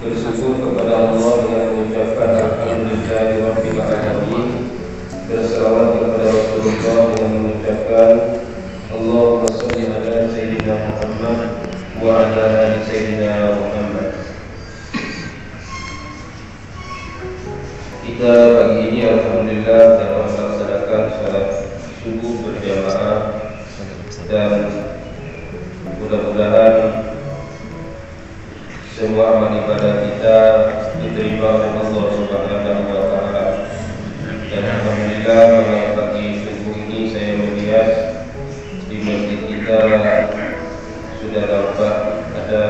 Bersyukur kepada Allah yang mengucapkan alhamdulillahirabbil alamin. Berselawat kepada Rasulullah yang mengucapkan Allahumma shalli ala sayyidina Muhammad wa ala ali sayyidina Muhammad. Kita pagi ini alhamdulillah dapat melaksanakan salat subuh berjamaah dan mudah-mudahan semua amal ibadah kita diterima oleh Allah Subhanahu wa taala. Dan alhamdulillah pada pagi subuh ini saya melihat di masjid kita sudah dapat ada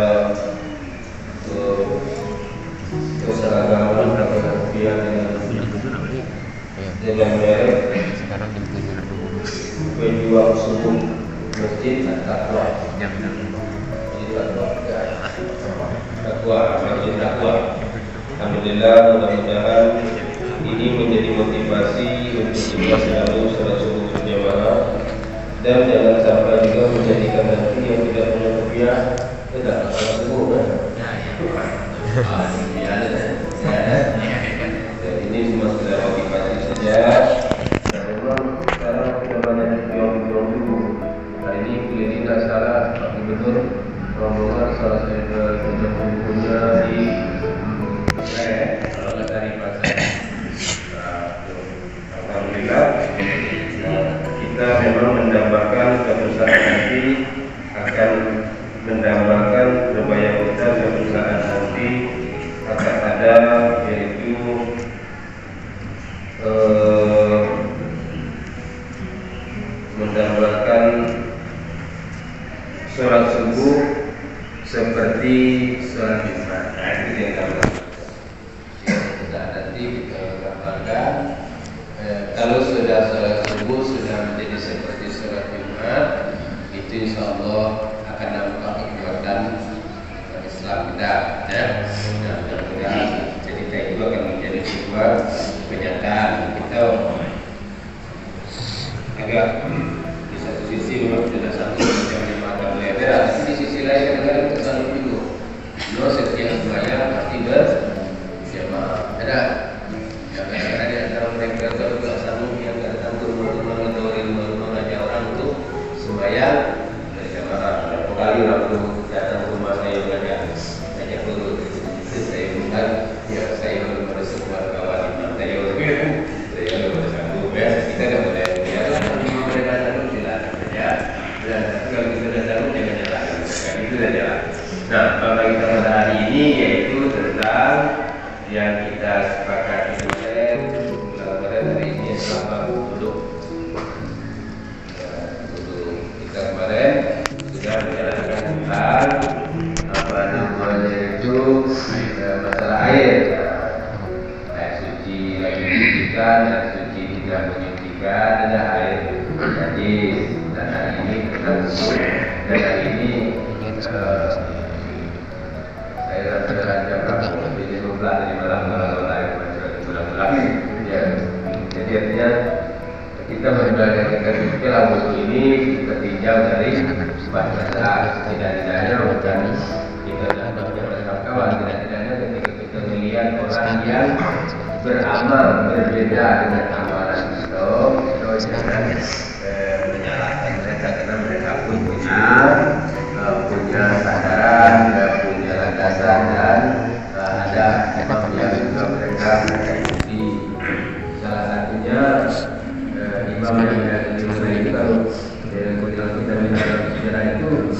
keseragaman dan kemudian dengan merek penjual subuh masjid At-Taqwa. Masjid Taqwa. Alhamdulillah, mudah-mudahan ini menjadi motivasi untuk kita selalu salat subuh berjamaah dan jangan sampai juga menjadikan nanti yang tidak punya rupiah tidak salat subuh kan? Ini semua sudah motivasi saja. Memang sekarang sudah banyak yang dulu. Hari ini kuliah tidak salah, Pak Gubernur rombongan salah satu bukunya di kalau nggak dari pasar. Alhamdulillah kita memang mendambakan suatu saat nanti akan mendambakan supaya kita suatu saat nanti akan ada yaitu mendambakan sholat subuh seperti sholat Jumat. Nah, itu yang kami kita nanti kita gambarkan. Kalau sudah sholat subuh sudah menjadi seperti sholat Jumat, itu insya Allah akan nampak kekuatan Islam kita. Ya, mudah-mudahan cerita itu akan menjadi sebuah kenyataan. Kita agak di satu sisi memang sudah satu tapi di sisi lain kadang-kadang kita selalu dulu setiap sembahyang pasti berjamaah. Ada yang kadang-kadang di antara mereka kalau tidak sanggup yang tidak datang ke rumah-rumah atau rumah-rumah ngajak orang untuk sembahyang berjamaah. Berapa kali waktu datang ke rumah saya ngajak dulu itu saya bukan ya saya belum ada sebuah kawan imam saya belum sanggup ya kita tidak boleh ya mereka sanggup silakan saja dan kalau kita tidak sanggup jangan nyalakan itu saja. Nah, kalau kita pada hari ini yaitu tentang yang kita sepakati kemarin hari ini selama duduk kita kemarin sudah menjelaskan tentang apa namanya itu masalah air suci lagi dicucikan dan suci tidak menyucikan ada air najis dan hari ini saya rasa lebih 15 dari malam ya. Jadi artinya kita mempelajari ilmu ini tertinjau dari bahasa tidak-tidaknya bukan kita dapat kawan tidak-tidaknya ketika kita melihat orang yang beramal berbeda dengan amalan itu jangan menyalahkan mereka karena mereka pun punya sadaran, punya landasan dan ada imam yang juga mereka ikuti. Salah satunya imam yang dari itu kalau kita lihat sejarah itu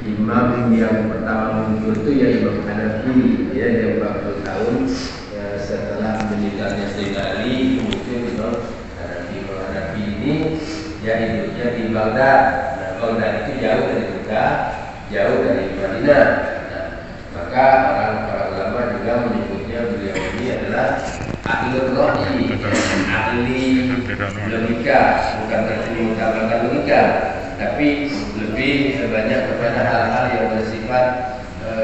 imam yang pertama muncul itu ya Imam Hanafi ya yang 40 tahun setelah meninggalnya Sayyidina Ali kemudian Imam Hanafi ini ya hidupnya di Baghdad. Nah, Baghdad itu jauh dari Mekah, jauh dari Madinah. Nah, maka para ulama juga menyebutnya beliau ini adalah ahli rohi, ahli logika, bukan berarti mengutamakan logika, tapi lebih banyak kepada hal-hal yang bersifat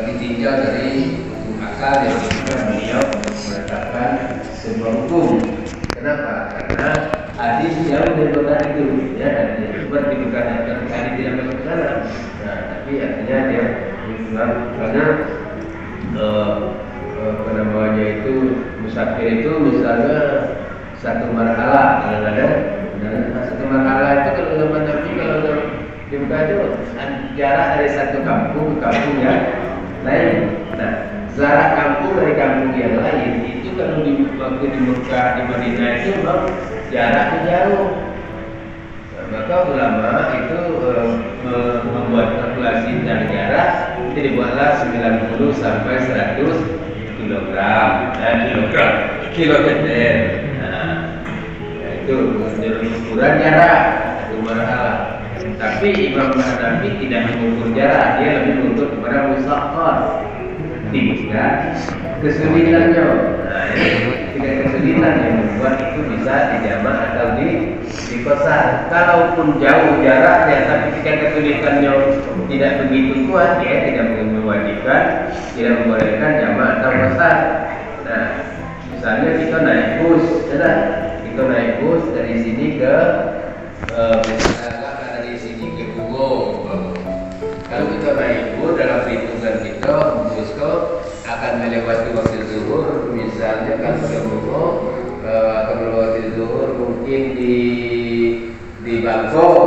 ditinjau dari hukum akal yang juga beliau menetapkan sebuah hukum. Kenapa? Karena hadis jauh dari benar itu, ya, hadis bukan hadis yang benar. Nah, tapi Hanafi artinya dia Islam karena apa namanya itu musafir itu misalnya satu marhala kalau ada satu marhala itu kalau zaman Nabi kalau di Mekah itu jarak dari satu kampung ke kampung yang lain. Nah, jarak kampung dari kampung yang lain itu kalau di waktu di Mekah di Madinah itu memang jaraknya jauh. Nah, maka ulama itu membuat kalkulasi dari jarak itu dibuatlah 90 sampai 100 kilometer. Nah, itu ukuran jarak satu marhala. Tapi Imam Hanafi tidak mengukur jarak, dia lebih mengukur kepada musaqqar, tingkat kesulitannya. Nah, tingkat kesulitan yang membuat itu bisa dijamak atau dikosar. Kalaupun jauh jaraknya, tapi tingkat kesulitannya tidak begitu kuat, dia tidak mewajibkan, tidak membolehkan jamak atau kosar. Nah, misalnya kita naik bus, kita naik bus dari sini ke dari sini ke Bungo. Kalau kita naik bus dalam perhitungan kita, bus akan melewati waktu zuhur, misalnya kalau ke Bungo akan melewati zuhur mungkin di Bangkok.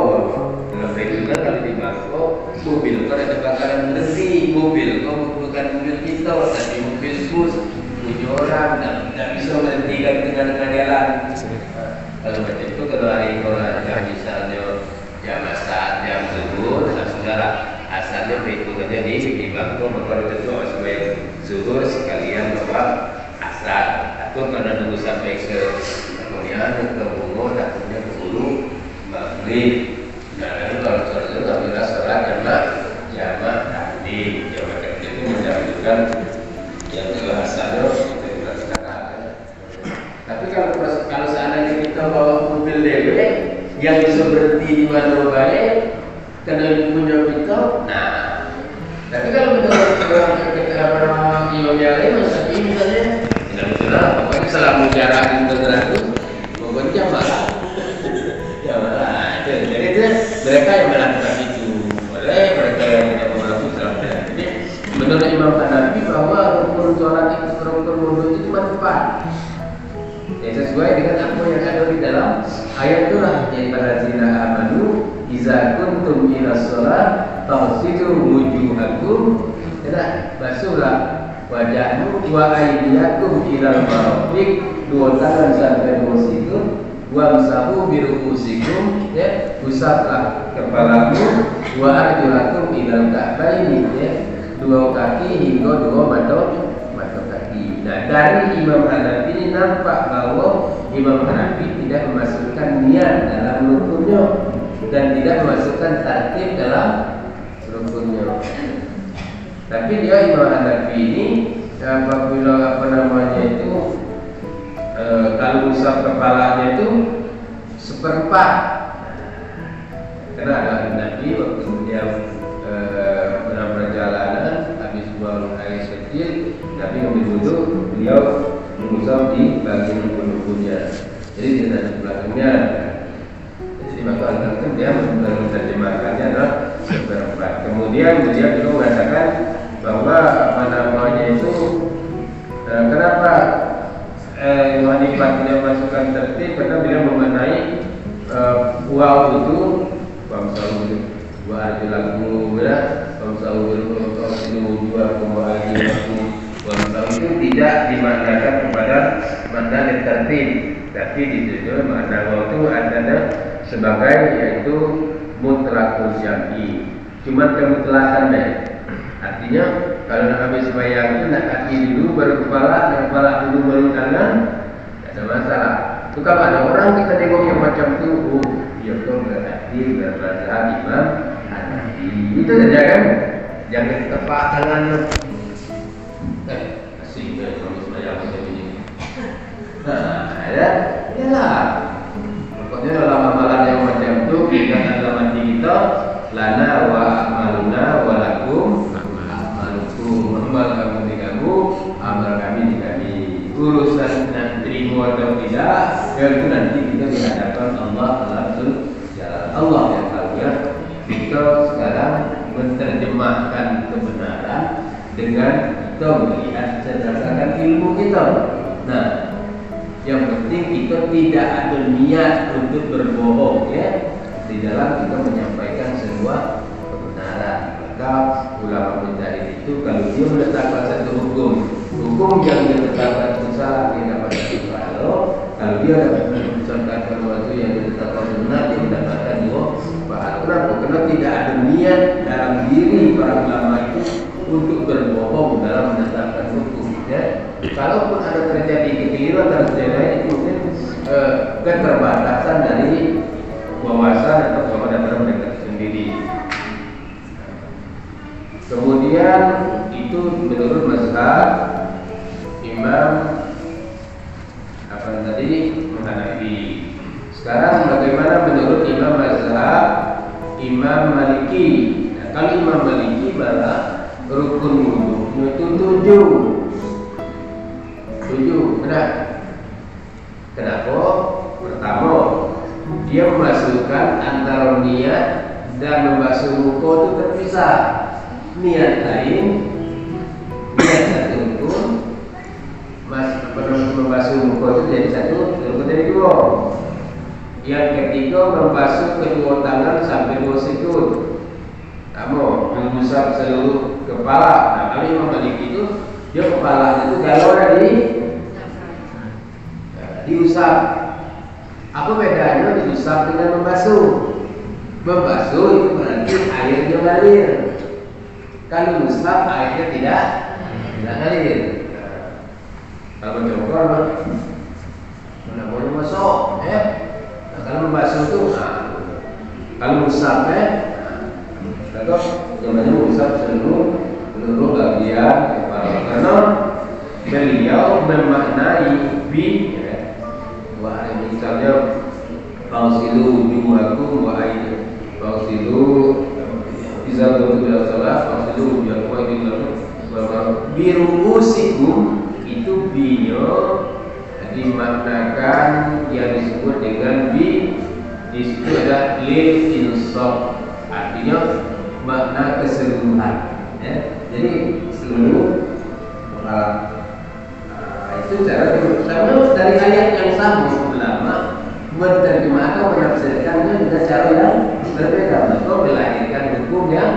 Dalam perhitungan kalau di Bangkok, mobil ada bakalan berhenti, mobil bukan mobil kita, tapi mobil bus. 7 orang dan tidak bisa berhentikan tengah-tengah jalan. Kalau macam itu kalau hari yang misalnya jam asar, jam zuhur, saudara asalnya perhitungannya di Bangkok, maka tentu supaya zuhur sekalian bawa asar. Atau karena nunggu sampai ke kemudian ke Bungo, takutnya ke Hulu, maghrib. Nah, lalu kalau zuhur alhamdulillah sholat jamak takdim. Jamak takdim itu mendahulukan yang kedua asalnya kita katakan. Tapi kalau seandainya kita bawa mobil DW yang bisa berhenti di mana baik, karena punya kita, nah. Tapi kalau kita imam yang lain, misalnya tidak betul lah. Pokoknya selama jarak itu teratur, pokoknya malah. Jadi mereka yang melakukan itu, boleh mereka yang tidak melakukan selama. Jadi menurut Imam Hanafi bahwa rukun sholat itu rukun wudhu itu cuma 4. Ya, sesuai dengan apa yang ada di dalam ayat itu lah. Yang alladzina amanu idza kuntum ila sholat faghsilu wujuhakum, basuhlah wajahmu wa aydiyakum ilal marafiq, 2 tangan sampai 2 siku, wamsahu bi ru'usikum, ya, usaplah kepalamu, wa arjulakum ilal ka'baini, ya, 2 kaki hingga 2 matok kaki. Nah, dari Imam Hanafi ini nampak bahwa Imam Hanafi tidak memasukkan niat dalam rukunnya dan tidak memasukkan tartib dalam rukunnya. Tapi dia Imam Hanafi ini apabila kalau usap kepalanya itu 1/4. Karena ada Nabi waktu dia dalam perjalanan habis buang air kecil, Nabi ambil wudhu, beliau mengusap di bagian kuku-kukunya. Jadi tidak di belakangnya. Jadi maka al-Qur'an dia menerjemahkannya adalah 1/4. Kemudian beliau juga mengatakan bahwa kenapa wanita tidak masukkan tertib, karena beliau mengenai waw itu bangsa wa arjulakum ya bangsa itu tidak dimaknakan kepada makna tertib, tapi ditujukan makna waw itu adalah sebagai yaitu mutlaqul syar'i, cuma kemutlakannya. Artinya kalau nak habis sembahyang itu nak kaki dulu baru kepala, nak kepala dulu baru tangan, tidak ada masalah. Itu kalau ada orang kita tengok yang macam itu, dia tuh berarti berbahasa Imam Hanafi. Itu saja kan, jangan tepak tangannya. Asing dari kalau sembahyang macam ini. Nah, ya lah. Pokoknya dalam amalan yang macam itu kita dalam hati kita, lana wa amaluna wa lakum. Amal kamu di kamu, amal kami di kami. Urusan nanti terima atau tidak, itu nanti kita di hadapan Allah dalam jalan Allah yang tahu ya. Kita sekarang menerjemah menerjemahkan kebenaran dengan kita melihat berdasarkan ilmu kita. Nah, yang penting kita tidak ada niat untuk berbohong ya di dalam kita menyampaikan sebuah kebenaran. Maka ulama mujtahid itu kalau dia menetapkan satu hukum yang dia tetapkan itu salah, dia dapat satu pahala. Kalau dia dapat mencontohkan sesuatu yang dia tetapkan benar, dia mendapatkan dua pahala. Kenapa? Karena tidak ada niat dalam diri para ulama itu untuk berbohong dalam menetapkan hukum. Ya. Kalaupun ada terjadi kekeliruan dan sebagainya, itu mungkin keterbatasan dari wawasan atau pemahaman mereka sendiri. Kemudian itu menurut mazhab Imam Hanafi. Sekarang bagaimana menurut Imam mazhab Imam Maliki? Nah, kalau Imam Maliki malah rukun wudu itu 7. Benar? Kenapa? Pertama, dia memasukkan antara niat dan membasuh muka itu terpisah. Niat lain, niat satu rukun, membasuh muka itu jadi satu rukun dari 2. Yang ketiga, membasuh kedua tangan sampai 2 sekund. Kamu mengusap seluruh kepala. Nah, kalau Imam Maliki itu dia kepala itu galau diusap. Apa bedanya diusap dengan membasuh? Membasuh itu berarti airnya ngalir. Kalau usap airnya tidak ngalir. Kalau mencongkol mana boleh masuk, Nah, kalau membasuh itu, kalau usap, atau namanya usap seluruh bagian kepala. Karena beliau memaknai wah misalnya fausilu wujuhakum wa aydikum fausilu bisa betul salah fausilu wujuhakum biruusikum itu bio dimaknakan yang disebut dengan di situ ada lil insaf, artinya makna keseluruhan ya. Jadi seluruh kepala. Itu cara sama dari ayat yang sama ulama menerjemah atau menafsirkannya dengan cara yang berbeda, atau melahirkan hukum yang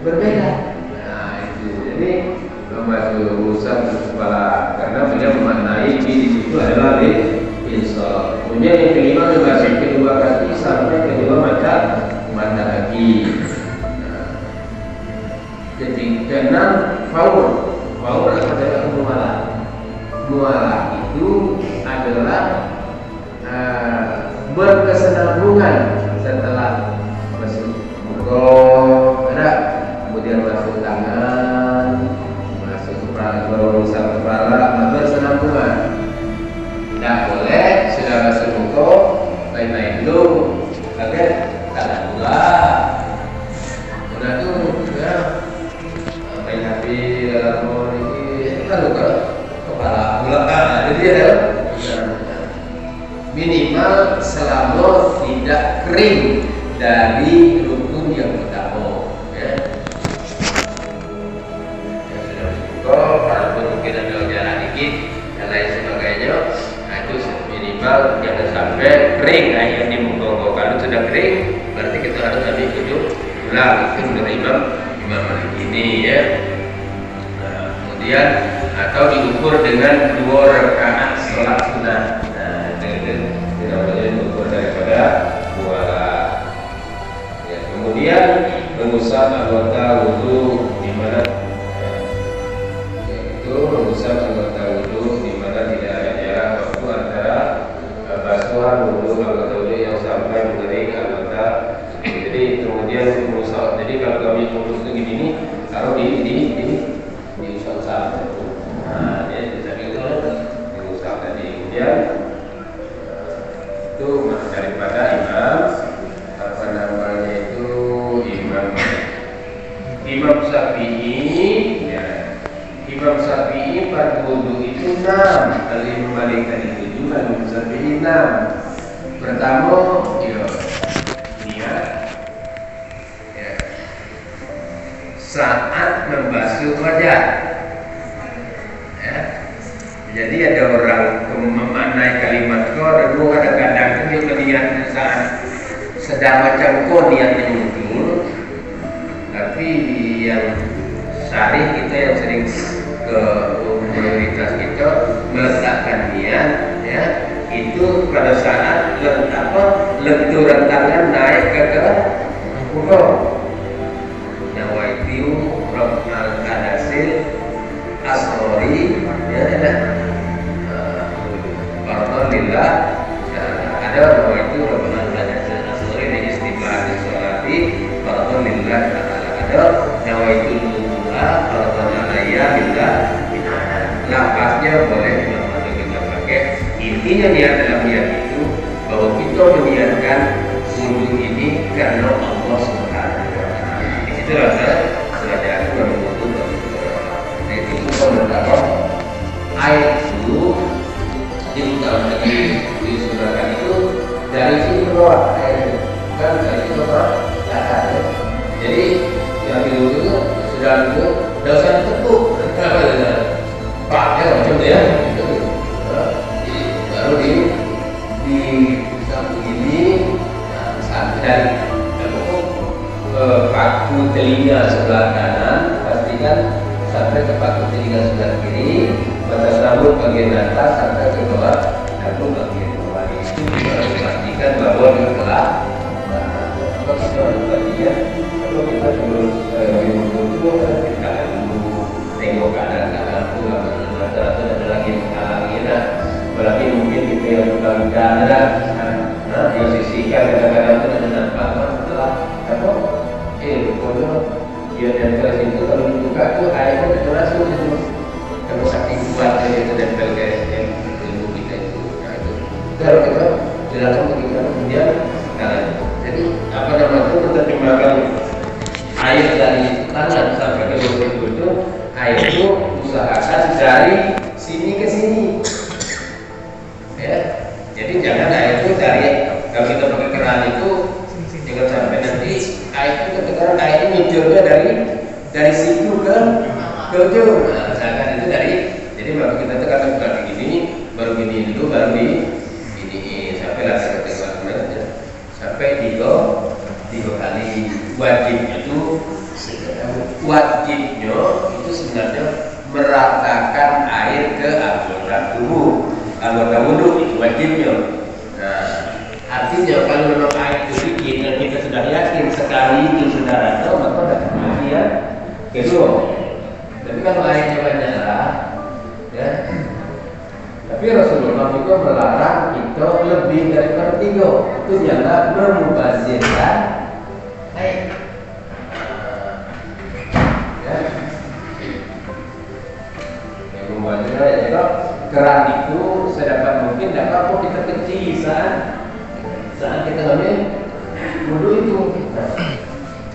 berbeda. Nah itu jadi membasuh usap kepala karena beliau memaknai di situ adalah insaf. Kemudian yang kelima membasuh kedua kaki sampai kedua mata kaki. Jadi keenam faul adalah mualah itu adalah berkesinambungan setelah masuk muka, kemudian masuk tangan, masuk kepala, usap kepala, berkesinambungan. Tidak boleh sudah masuk muka, main-main dulu, oke? Tangan dua, udah tuh ya, main HP dalam ini kan luka. Jadi minimal selama tidak kering dari rukun yang pertama ya. Ya sudah cukup, walaupun mungkin ada jarak dikit dan lain sebagainya. Nah itu minimal jangan sampai kering air di muka. Kalau sudah kering berarti kita harus ambil 7 bulan. Itu menurut Imam Maliki ini ya. Nah, kemudian atau diukur dengan 2 rakaat sholat sunah. Nah, itu tidak boleh diukur daripada 2. Ya, kemudian mengusap anggota wudu di mana yaitu mengusap anggota wudu di mana tidak ada jarak waktu antara basuhan wudu anggota wudu yang sampai mengering anggota. Jadi kemudian mengusap. Jadi kalau kami urus itu gini, taruh diusap-usap. Nah, dia bisa diusap tadi. Kemudian itu daripada Imam Syafi'i ya. Imam Syafi'i pada wudu itu 6. Kalau Imam Malik tadi 7, Imam Syafi'i 6. Pertama niat saat membasuh wajah. Ya. Jadi ada orang memaknai kalimat ko, ada dua kadang-kadang dia melihat saat sedang macam ko niatnya muncul, tapi yang syarih kita yang sering ke mayoritas kita meletakkan niat, ya, itu pada saat lenturan tangan naik ke punggung. Nawaitu Rabbal Adasil Asrori, ya ada Alhamdulillah ada nawaitu Rabbal Adasil Asrori di istiqlal sholati Alhamdulillah ada nawaitu Lula Alhamdulillah bila lapasnya boleh kita pakai. Intinya niat dalam niat itu bahwa kita meniatkan wudhu ini karena Allah Subhanahu wa Ta'ala. Di situ sudah ada wudhu. Itu komentar air itu kalau lagi disurahkan itu dari sini keluar air kan dari sini keluar dasar. Jadi yang wudhu itu sudah itu dosa tepuk pakai macam itu ya. Baru di samping ini dari paku telinga sebelah kanan, pastikan sampai ke paku telinga sebelah kiri, batas rambut bagian atas sampai ke bawah rambut bagian bawah. Itu harus pastikan bahwa dia telah kalau kita sebelum itu kita dulu tengok keadaan itu rata-rata ada lagi menghalangi lah. Berarti mungkin kita yang bukan ada yang sisihkan kadang-kadang itu ada nampak setelah apa? Pokoknya dia nempel situ kalau dibuka itu airnya itu langsung itu kalau saking kuatnya itu nempel ke ilmu kita itu. Nah itu kalau kita silakan kita kemudian jadi apa namanya itu menerjemahkan air dari tangan sampai ke lutut itu air itu usahakan dari sini ke sini. Ya, jadi jangan air itu dari kalau kita pakai keran itu jangan sampai nanti air itu kedengaran air itu munculnya dari situ ke ujung. Nah, misalkan itu dari jadi baru kita tekan bukan begini, baru gini dulu, baru di ini sampai langsung ke tengah sampai tiga kali. Wajibnya itu sebenarnya meratakan air ke anggota tubuh. Anggota wudhu itu wajibnya. Nah, artinya kalau memang air itu sedikit dan kita sudah yakin sekali itu sudah ada, maka ada kemudian kedua. Tapi kalau airnya banyak lah, ya. Tapi Rasulullah itu melarang kita lebih daripada 3. Itu jangan memubazirkan air. Ya. Yang memubazirkan air itu keran itu sedapat mungkin dapat apa kita kecil saat kita ambil wudhu itu.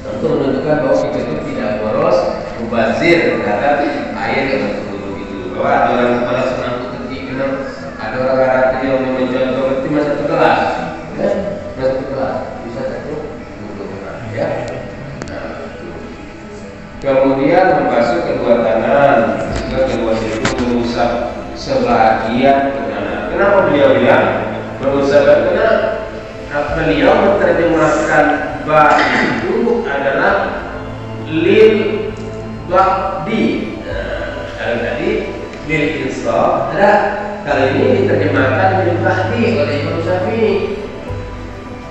Untuk menunjukkan bahwa kita itu tidak boros mubazir terhadap air yang untuk wudhu itu. Bahwa ada orang kepala senang kecil, ada orang Arab yang mencontoh itu masa 1 gelas, ya, masa 1 gelas bisa 1 wudhu, ya. Nah, kemudian membasuh kedua tangan, juga kedua siku mengusap sebagian ke kanan. Kenapa beliau bilang mengusap ke kanan? Beliau menerjemahkan ba itu adalah lil ba'di. Kalau tadi lil insaf, ada kali ini diterjemahkan lil ba'di oleh Imam Syafi'i.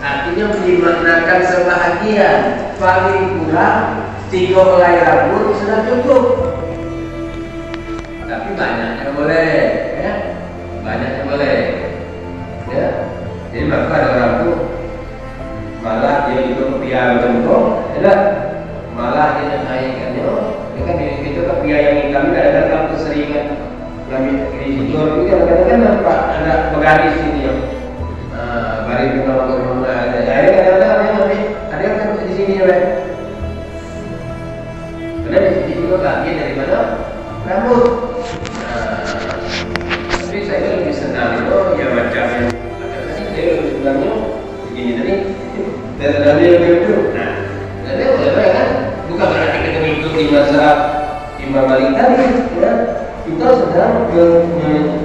Artinya dimaknakan sebahagian, paling kurang 3 helai rambut sudah cukup. Tapi banyaknya boleh, ya, banyaknya boleh, ya. Jadi maka ada orang tuh malah dia itu pria bentuk, ya, malah dia naikkannya, ya kan itu kan pria yang hitam kadang-kadang keseringan ngambil di situ itu kadang-kadang nampak ada penggaris ini ya, baris bunga ada, ya kadang-kadang ada yang di sini ya, karena di sini juga kaki dari mana rambut. Tapi saya lebih senang itu ya macamnya sebenarnya begini tadi dari itu. Nah, dari kan bukan berarti kita ikut seperti mazhab Imam Malik tadi, ya, kita sedang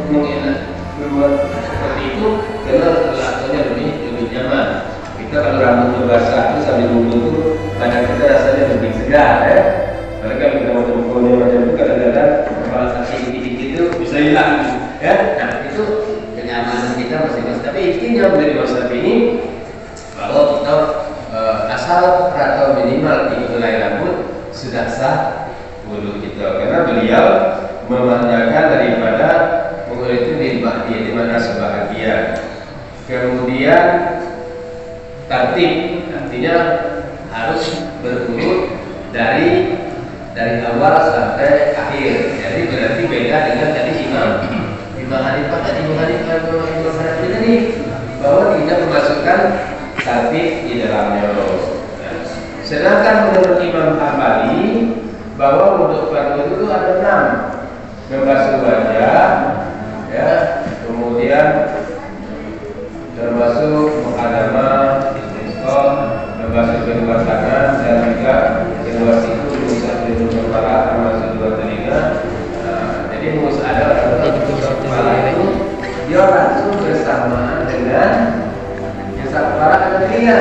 membuat seperti itu karena rasanya lebih nyaman. Kita kalau rambutnya basah itu sambil wudhu itu badan kita rasanya lebih segar, ya. Karena kalau kita mau mempunyai macam itu kadang-kadang kepala sakit dikit-dikit itu bisa hilang, ya. Nah itu kenyamanan kita masing-masing. Tapi intinya dari mazhab ini bahwa kita asal atau minimal dimulai rambut sudah sah wudhu kita, karena beliau memanjakan daripada wudhu itu di mana sebahagia. Kemudian tertib, artinya harus berurut dari awal sampai akhir. Jadi berarti beda dengan tadi Imam Hanifah tadi bahwa tidak memasukkan tertib di dalamnya. Sedangkan menurut Imam Hambali bahwa untuk fardu itu ada 6: membasuh wajah, ya, kemudian termasuk muhadamah, istisqa, membasuh kedua tangan dan juga kedua siku, mengusap seluruh kepala termasuk dua telinga. Jadi musadah atau kepala itu dia langsung bersamaan dengan mengusap kepala dan telinga.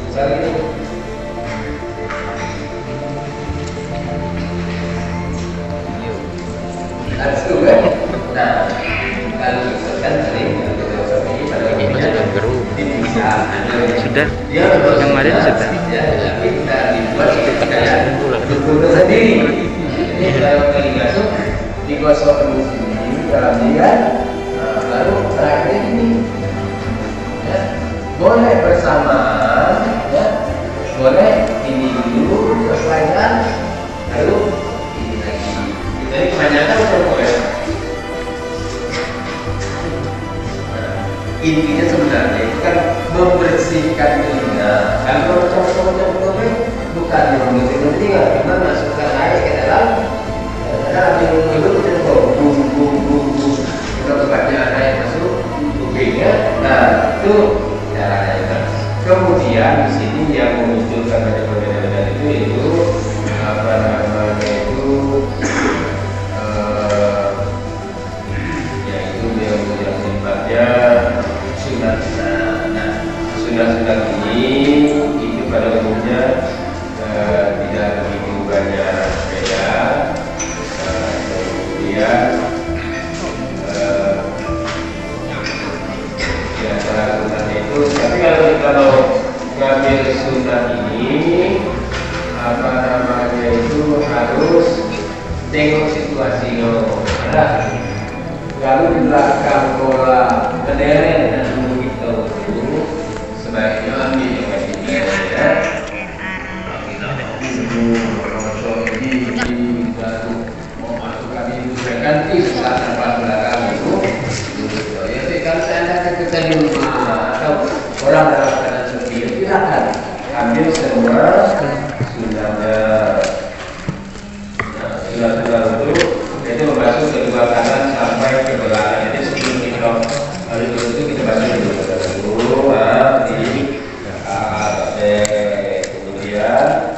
Misalnya ini. Langsung kan? Nah, kalau misalkan sering sudah yang kemarin sudah kita dibuat kayak berguna sendiri. Ini kalau telinga digosok dulu sini dalam dia, lalu terakhir ini, ya, boleh bersamaan, ya, boleh ini dulu selesaikan, lalu ini lagi. Jadi kebanyakan boleh. Intinya sebenarnya itu kan membersihkan telinga. Kalau cowok-cowok bukan membersihkan telinga, cuma masukkan air ke dalam. Karena ambil dulu kita bung, kita sebabnya air masuk kupingnya. Nah itu caranya. Kemudian di sini yang memunculkan perbedaan itu apa namanya itu. Yaitu yang sifatnya sunat-sunat ini itu pada umumnya tidak begitu banyak beda. Kemudian di antara sunat itu, tapi kalau ngambil sunat ini apa namanya itu harus tengok situasinya. Kalau di belakang bola berderet dan begitu itu sebaiknya ambil yang lebih ya. Ini baru mau masukkan itu saya ganti setelah tempat belakang itu. Jadi kalau saya kita di rumah atau orang dalam keadaan seperti itu silakan ambil semua sunahnya. Sunah itu membasuh kedua tangan sampai ke belakang. Jadi sebelum kita itu kita basuh dulu di kemudian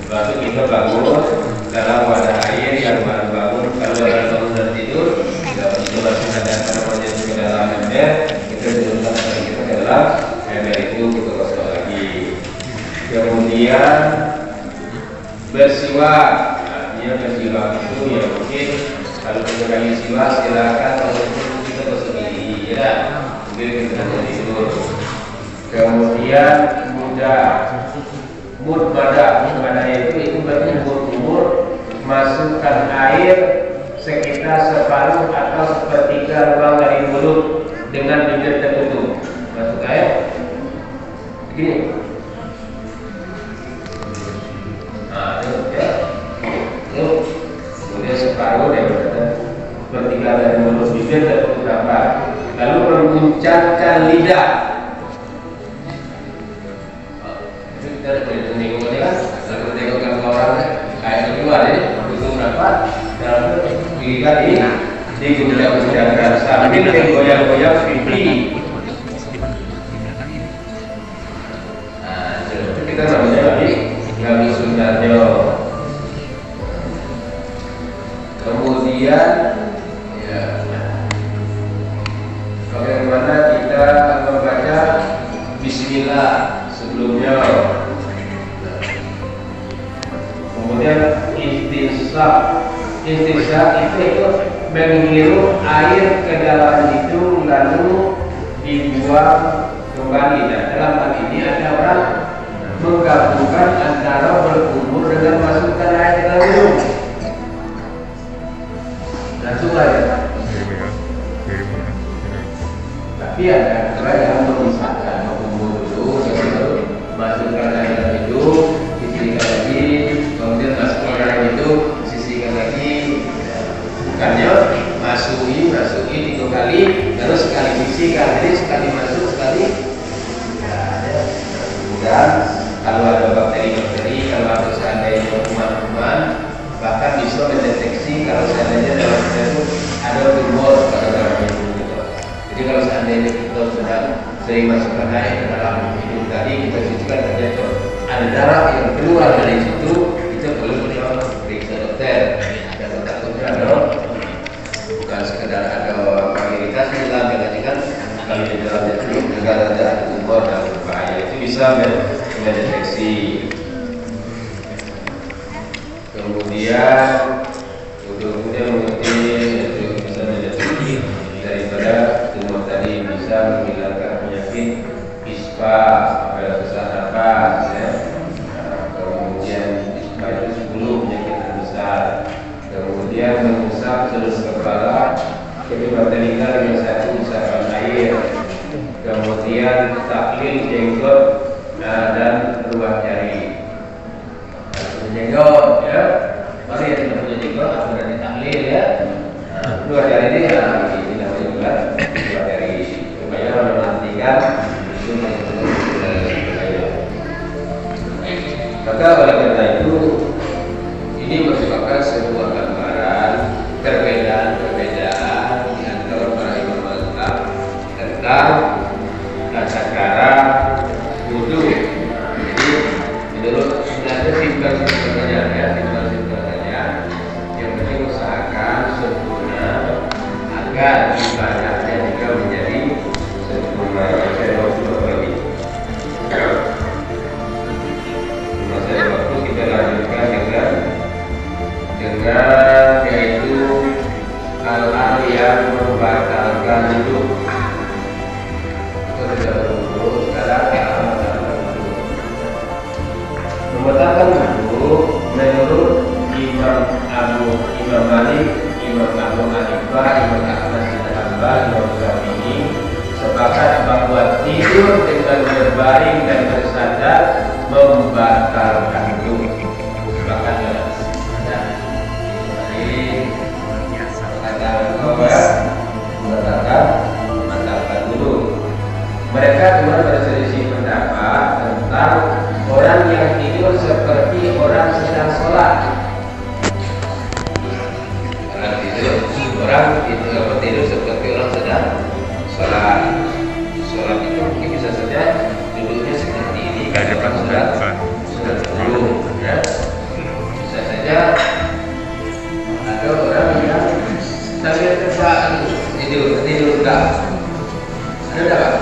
basuh kita bangun dalam wadah air yang baru bangun. Kalau ada bangun dan tidur, kita masukkan namanya ke dalam ember, kita turunkan kita ke dalam ember itu kita gosok lagi. Kemudian bersiwak. Bersiwak itu ya mungkin kalau menggunakan siwak silakan kalau kita gosok gigi, ya, mungkin kita tidur. Kemudian mudmadah itu berarti umur masukkan air sekitar separuh atau sepertiga lubang dari mulut dengan bibir tertutup. Masuk air begini. Nah, itu ya. Kemudian separuh daripada sepertiga dari mulut bibir tertutup rapat. Lalu menguncangkan lidah. Itu kita tengok kan? Lalu tengokkan ke orang kayak keluar ya, tutup rapat. Dalam gigi kali digoyang-goyangkan sambil goyang-goyang pipi. Nah, kita namanya lagi sebenarnya. Kemudian ya, bagaimana kita membaca Bismillah sebelumnya. Kemudian istisqa itu menghirup air ke dalam hidung lalu dibuang kembali. Nah, dalam hal ini ada orang menggabungkan antara berkumur dengan masukkan air ke dalam hidung. Nah, coba ya. Tapi ada yang memisahkan berkumur dulu, baru masukkan air ke dalam hidung, sisihkan lagi, kemudian masukkan air itu, sisihkan lagi. Bukannya masuki 3 kali, terus sekali sisihkan, jadi sekali masuk sekali. Dan kalau ada bakteri-bakteri, kalau ada seandainya kuman-kuman, bahkan bisa mendeteksi kalau seandainya dalam kita itu ada tumor pada dalam hidung kita. Jadi kalau seandainya kita sedang sering masukkan air ke dalam hidung tadi, kita sisihkan ternyata ada darah yang keluar dari situ, kita perlu periksa dokter. Dan takutnya ada bukan sekedar ada iritasi dalam kan kalau di dalamnya itu juga ada tumor dan berbahaya, itu bisa mendeteksi. Kemudian bisa mendeteksi daripada tumor tadi, bisa menghilangkan penyakit ispa pada sesak nafas ya. Kemudian ispa itu 10 penyakit terbesar. Kemudian mengusap seluruh kepala, kedua telinga dengan satu isapan air. Kemudian taklil jenggot dan ruah jari. Jenggot ya, mari yang tidak punya jenggot atau berani taklil ya. Ruah jari ini namanya juga ruah jari, supaya menantikan itu berbahaya. Maka oleh karena itu ini merupakan sebuah gambaran perbedaan di antara para imam mazhab tentang tata cara wudu. Jadi menurut sebenarnya simpel-simpelnya yang penting usahakan sempurna agar ibadahnya juga menjadi sempurna. Saya waktu lebih. Masa waktu kita lanjutkan dengan yaitu hal-hal yang membatalkan wudu. Membatalkan wudu menurut Imam Malik, Imam Abu Hanifah, Imam Ahmad bin Hanbal, Imam Syafi'i sepakat bahwa tidur dengan berbaring dan bersandar membatalkan wudu. Sepakat ya. Membatalkan wudu. Mereka cuma berselisih pendapat tentang orang yang tidur seperti orang sedang sholat. Orang tidur seperti orang sedang sholat. Sholat itu mungkin bisa saja duduknya seperti ini. Sudah sebelum, ya. Bisa saja ada orang yang sambil kerjaan tidur enggak. Ada enggak?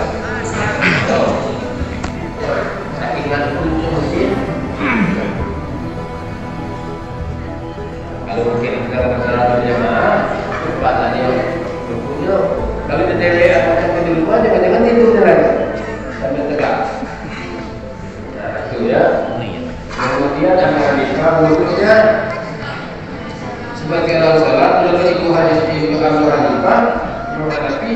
Saking ngantuknya mungkin. Kalau mungkin kalau masalah berjamaah cepat lah dia rukuknya. Kalau di TV apa di rumah jangan tidur lagi sambil tegak. Nah itu ya. Kemudian yang Hanifah wudhunya sebagai orang sholat, menurut Ibu Hanifah menghadapi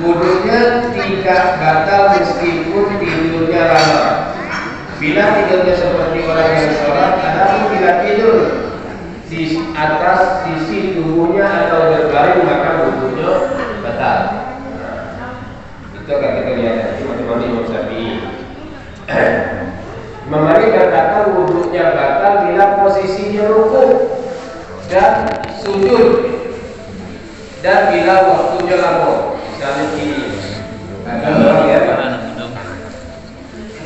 wudhunya tidak batal meskipun tidurnya lama. Bila tidurnya seperti orang yang sholat, adapun bila tidur di atas sisi tubuhnya atau berbaring maka wudhunya batal. Itu akan kita lihat nanti teman-teman Imam Syafi'i. Imam Malik katakan wudhunya batal bila posisinya rukuk dan sujud dan bila waktunya lama. Misalnya gini, ada orang ya,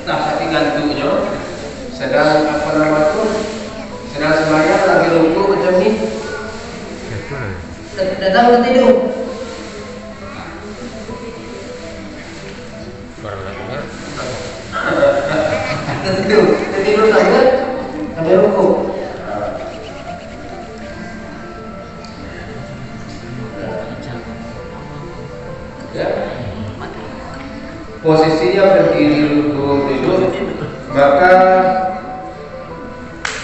entah hati ngantuknya sedang apa nama itu Datang ke tidur. Tidur sambil rukuk. Ya. Posisinya berdiri rukuk tidur, maka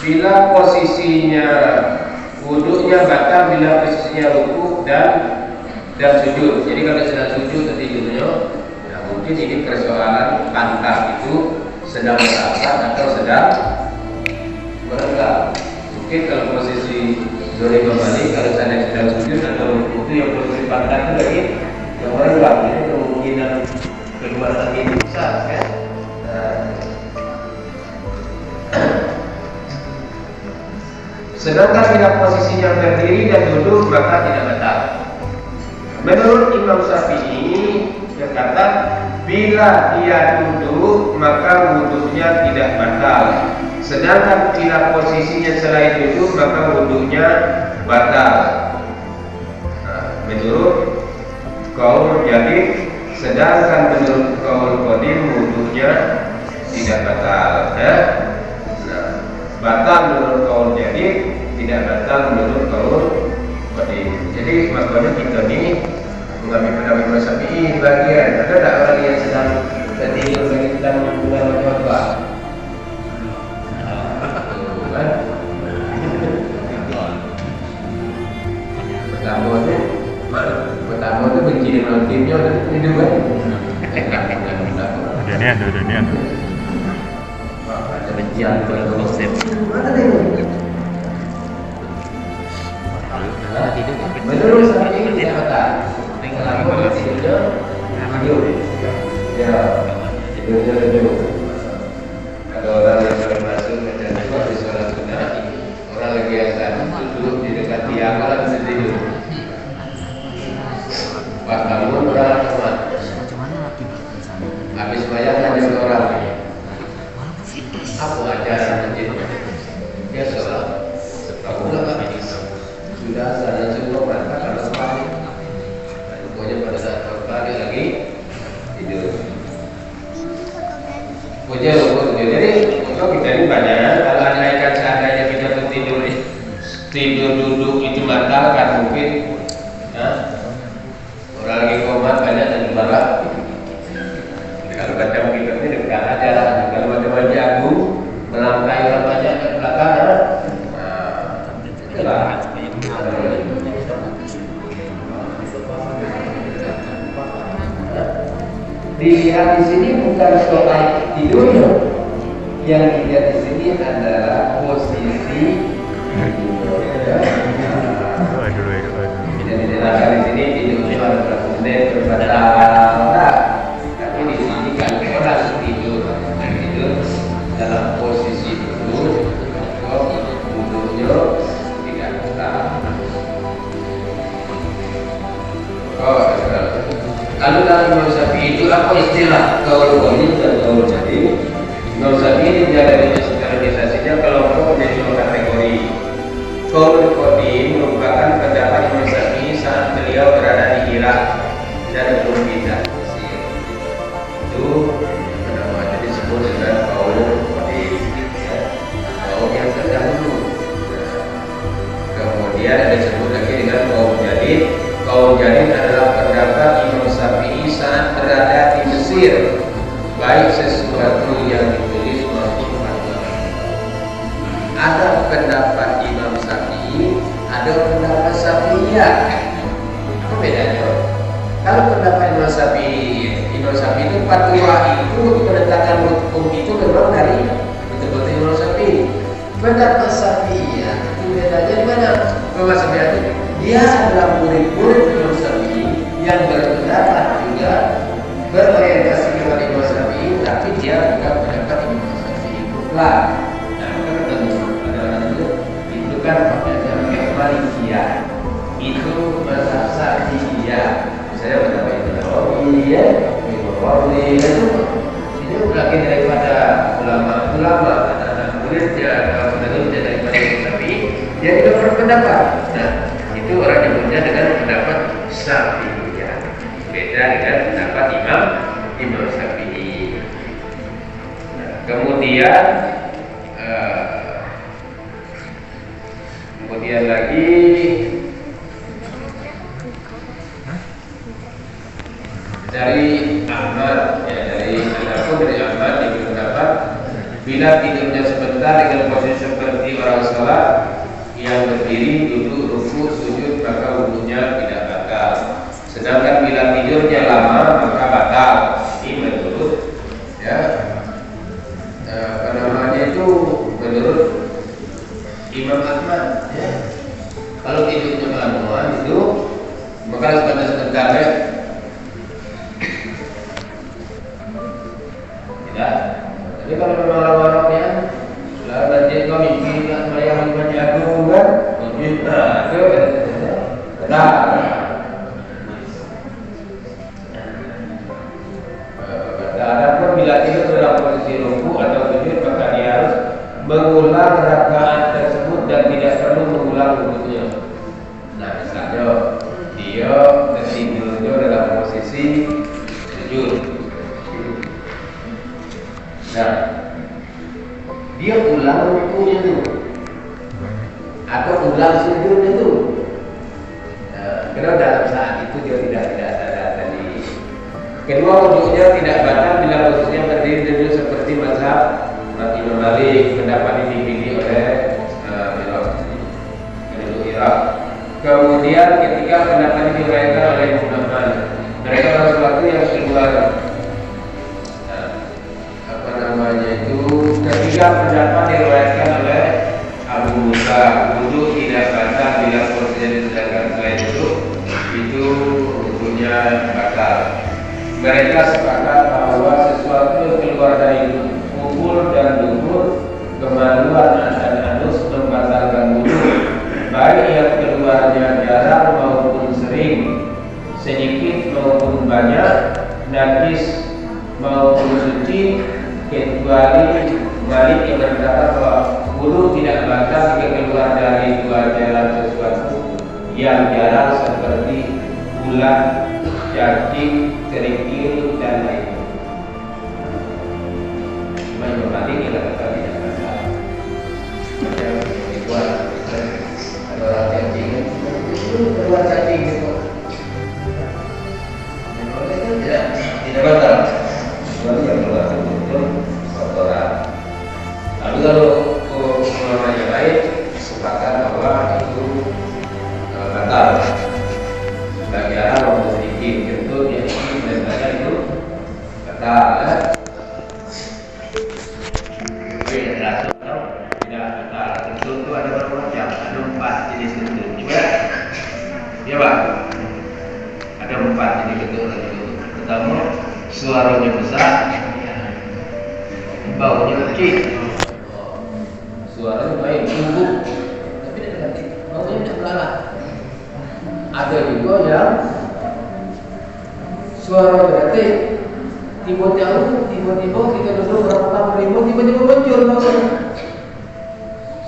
bila posisinya wudhunya batal bila posisinya rukuk dan sujud. Jadi kalau sedang sujud tidurnya, ya mungkin ini persoalan pantat itu sedang merapat atau sedang merenggang. Mungkin kalau posisi zona kembali, kalau saya sedang sujud atau itu yang posisi pantat itu lagi yang merenggang, ini kemungkinan kedua kaki besar kan. Sedangkan bila posisinya berdiri dan duduk maka tidak batal. Menurut Imam Syafi'i yang kata bila dia duduk maka wudhunya tidak batal. Sedangkan bila posisinya selain duduk maka wudhunya batal. Menurut kaul Jadid, sedangkan menurut kaul Qadim wudhunya tidak batal. Batal menurut kaul Jadid, tidak batal menurut kaul Qadim. Jadi makanya kita ini mengambil pendapat Imam Syafi'i bagian. Ada tak orang yang sedang tertidur dan sedang melakukan apa? Pertama tu benci dengan timnya dan hidup kan? Dunian. Kebencian konsep. Menurut saya ini tidak batal. Kalau tidurnya, tidur. Ya, tidur. Kalau orang yang baru masuk dan di sholat sunnah, orang lagi azan duduk di dekat tiang malah bisa tidur. Pas bangun orang teman. Habis bayar ada seorang. Apa ajaran masjidnya? Dia sholat. Bangunlah kami. Sudah sana semua mata kalau balik. Pokoknya pada saat balik lagi tidur. Jadi untuk kita ini banyak. Kalau andaikan seandainya kita tidur duduk itu batal kan mungkin. Orang lagi koma banyak dan barat. Kalau baca kita ini dekat aja. Kalau baca jago melangkai orang banyak ke belakang. Itulah. Dilihat di sini bukan soal tidurnya, yang dilihat di sini adalah posisi tidur. Jadi dijelaskan di sini tidurnya ada berkemudian berbatal. Tapi di sini kan orang tidur dalam posisi duduk, kok duduknya tidak batal. Lalu dalam Imam Syafi'i itu apa istilah kaul Qadim dan kaul Jadid? Imam Syafi'i menjalani organisasinya kelompok menjadi dua kategori. Kaul Qadim merupakan pendapat Imam Syafi'i saat beliau berada di Irak dan belum pindah. Itu namanya disebut dengan kaul Qadim. Kaul yang terdahulu. Kemudian disebut lagi dengan kaul Jadid. Kaul Jadid adalah pendapat Imam Syafi'i saat berada di Mesir, baik sesuatu yang ditulis maupun fatwa. Ada pendapat Imam Syafi'i, ada pendapat Syafi'iyah. Apa bedanya? Kalau pendapat Imam Syafi'i itu fatwa itu penetapan hukum itu memang dari betul-betul Imam Syafi'i. Pendapat Syafi'iyah itu bedanya di mana? Imam Syafi'i dia adalah murid-murid Imam Syafi'i yang berpendapat juga berorientasi kepada Imam Syafi'i, tapi dia bukan pendapat Imam Syafi'i mutlak. Nah, pada itu kan pakai Malikiyah, itu mazhab Syafi'iyah. Misalnya pendapat Imam Nawawi, Imam Rawi, itu bagian daripada ulama, anak-anak muridnya, penulisnya daripada Imam Syafi'i, dia juga berpendapat. Nah, itu orang nyebutnya dengan pendapat kemudian lagi dari Ahmad, ya dari Ahmad pendapat bila tidurnya sebentar dengan posisi seperti orang salat yang berdiri, duduk, rukuk, sujud, maka wudunya tidak batal. Sedangkan bila tidurnya lama maka batal. Ini menurut apa namanya itu menurut Imam Ahmad. Ya. Kalau tidurnya kelamaan itu maka sebentar ya. Tidak. Tapi kalau memang lama-lamanya sudah nanti kau mimpi kan yang menjaga kan, kita Adapun bila tidur dalam posisi ruku atau sujud maka dia harus mengulang rakaat tersebut dan tidak perlu mengulang wudunya. Nah, misalnya dia tidurnya dalam posisi sujud. Nah, dia ulang rukunya itu atau ulang sujudnya itu. Karena dalam saat itu dia tidak sadar tadi. Kedua, wudunya tidak batal bila posisinya berdiri duduk seperti mazhab Imam Malik. Pendapat ini dipilih oleh penduduk Irak. Kemudian ketika pendapat ini diriwayatkan oleh Ibnu Abbas, mereka adalah sesuatu yang keluar ketika pendapat diriwayatkan oleh Abu Musa, wudu tidak batal bila posisinya disedangkan selain itu wudunya batal. Mereka sepakat bahwa sesuatu yang keluar dari kubur dan dubur, kemaluan dan anus membatalkan wudu, baik yang keluarnya jarang maupun sering, sedikit maupun banyak, najis maupun suci, kecuali Malik yang berkata bahwa wudu tidak batal jika keluar dari dua jalan sesuatu yang jarang seperti ulat, cacing, kerikil dan lainnya. Imam Malik yang berkata tidak batal. Macam dibuat ada orang cacing, keluar cacing gitu. Tidak batal. Kecuali yang keluar itu kotoran. Lalu kalau ulama yang lain sepakat bahwa itu batal. Bagi orang maupun sedikit, tentu dia ini sebenarnya itu batal. Tidak batal. Tentu itu ada berapa macam? Ada 4 jenis tentu. Coba, ya Pak. Ada 4 jenis tentu. Pertama, suaranya besar, baunya kecil. Suaranya baik, bubuk, tapi tidak ganti. Baunya tidak belalah. Ada juga yang suara berarti tiba-tiba kita duduk berapa tahun tiba-tiba muncul baunya.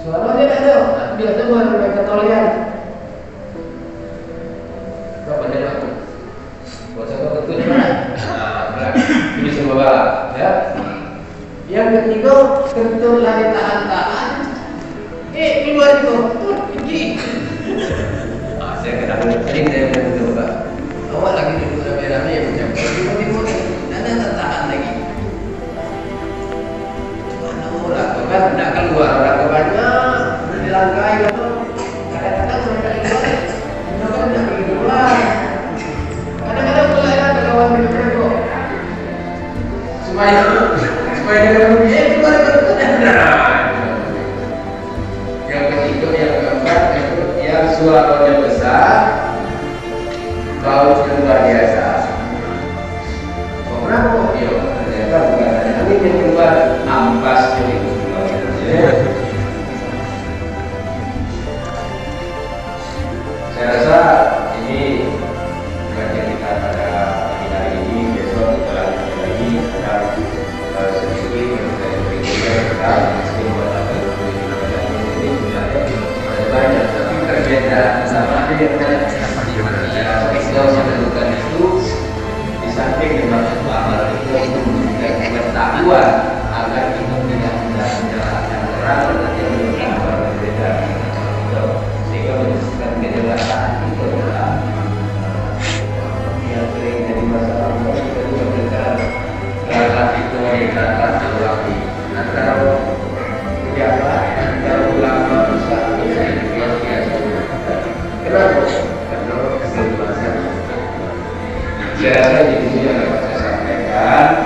Suaranya tidak ada, tapi biasa mereka toleran. Berapa dia aku? Buat saya tentu mana? Ini semua ya. Yang ketiga kentul lari tahan-tahan. Keluar juga tinggi. Saya kena sering saya mencoba. Awal lagi duduk rame-rame yang macam tiba-tiba ada tahan lagi. Mana orang tu kan tidak keluar orang banyak dilangkai itu. Kadang-kadang mereka keluar, mereka tidak pergi keluar. Kadang-kadang mulai ada kawan mereka supaya dia keluar itu yang ketiga, yang keempat itu yang suaranya besar, bau luar biasa. Kenapa? Ya ternyata bukan hanya angin yang keluar, ampas jadi keluar. Saya rasa ini kajian kita pada hari ini. Besok kita lanjut lagi tentang sedikit yang saya berikan tentang istimewa atau ini sebenarnya banyak, tapi berbeda. peningkatan alwaki atau pejabat atau ulama besar yang biasa. Kenapa? Karena kebebasan. Saya rasa di sini yang dapat saya sampaikan.